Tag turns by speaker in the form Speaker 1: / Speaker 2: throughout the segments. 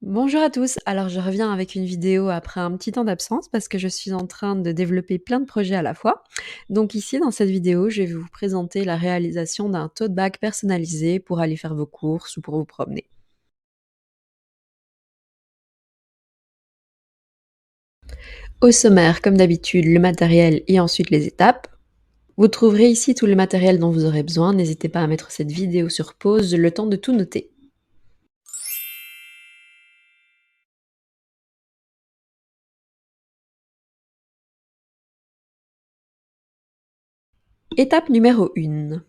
Speaker 1: Bonjour à tous, alors je reviens avec une vidéo après un petit temps d'absence parce que je suis en train de développer plein de projets à la fois. Donc ici, dans cette vidéo, je vais vous présenter la réalisation d'un tote bag personnalisé pour aller faire vos courses ou pour vous promener. Au sommaire, comme d'habitude, le matériel et ensuite les étapes. Vous trouverez ici tout le matériel dont vous aurez besoin, n'hésitez pas à mettre cette vidéo sur pause le temps de tout noter. Étape numéro 1.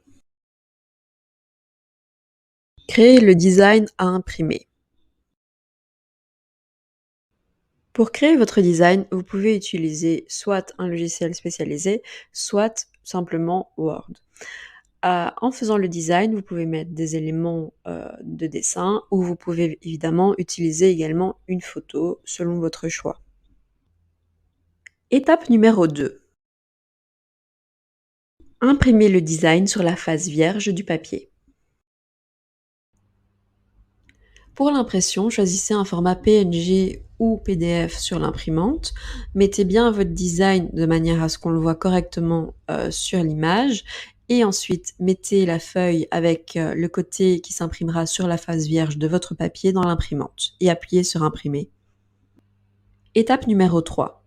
Speaker 1: Créer le design à imprimer. Pour créer votre design, vous pouvez utiliser soit un logiciel spécialisé, soit simplement Word. En faisant le design, vous pouvez mettre des éléments de dessin ou vous pouvez évidemment utiliser également une photo selon votre choix. Étape numéro 2. Imprimer le design sur la face vierge du papier. Pour l'impression, choisissez un format PNG ou PDF sur l'imprimante. Mettez bien votre design de manière à ce qu'on le voit correctement sur l'image. Et ensuite, mettez la feuille avec le côté qui s'imprimera sur la face vierge de votre papier dans l'imprimante et appuyez sur imprimer. Étape numéro 3.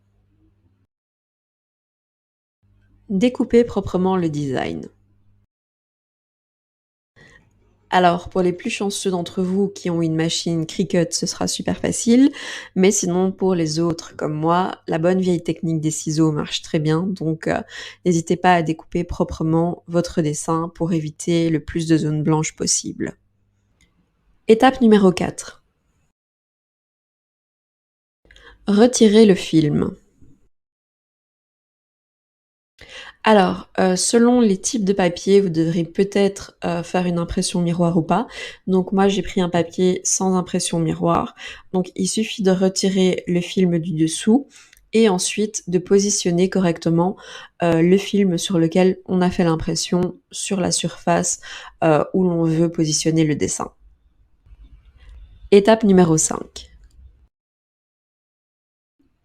Speaker 1: Découpez proprement le design. Alors, pour les plus chanceux d'entre vous qui ont une machine Cricut, ce sera super facile, mais sinon pour les autres comme moi, la bonne vieille technique des ciseaux marche très bien, donc n'hésitez pas à découper proprement votre dessin pour éviter le plus de zones blanches possible. Étape numéro 4. Retirez le film. Alors, selon les types de papier, vous devrez peut-être, faire une impression miroir ou pas. Donc moi, j'ai pris un papier sans impression miroir. Donc il suffit de retirer le film du dessous et ensuite de positionner correctement, le film sur lequel on a fait l'impression sur la surface, où l'on veut positionner le dessin. Étape numéro 5.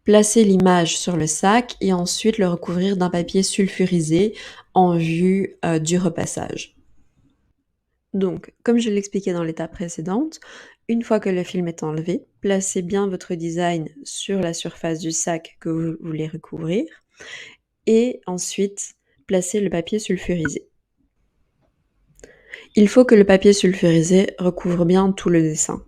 Speaker 1: Placer l'image sur le sac et ensuite le recouvrir d'un papier sulfurisé en vue, du repassage. Donc, comme je l'expliquais dans l'étape précédente, une fois que le film est enlevé, placez bien votre design sur la surface du sac que vous voulez recouvrir et ensuite placez le papier sulfurisé. Il faut que le papier sulfurisé recouvre bien tout le dessin.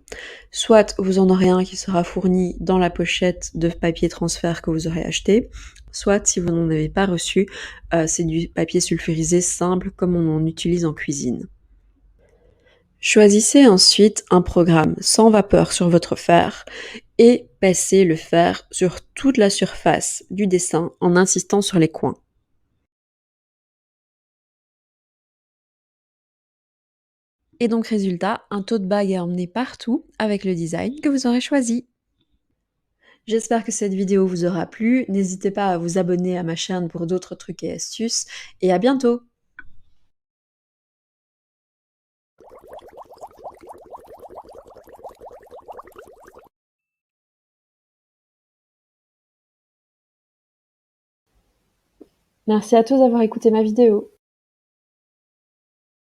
Speaker 1: Soit vous en aurez un qui sera fourni dans la pochette de papier transfert que vous aurez acheté, soit si vous n'en avez pas reçu, c'est du papier sulfurisé simple comme on en utilise en cuisine. Choisissez ensuite un programme sans vapeur sur votre fer et passez le fer sur toute la surface du dessin en insistant sur les coins. Et donc résultat, un tote bag est emmené partout avec le design que vous aurez choisi. J'espère que cette vidéo vous aura plu, n'hésitez pas à vous abonner à ma chaîne pour d'autres trucs et astuces, et à bientôt! Merci à tous d'avoir écouté ma vidéo.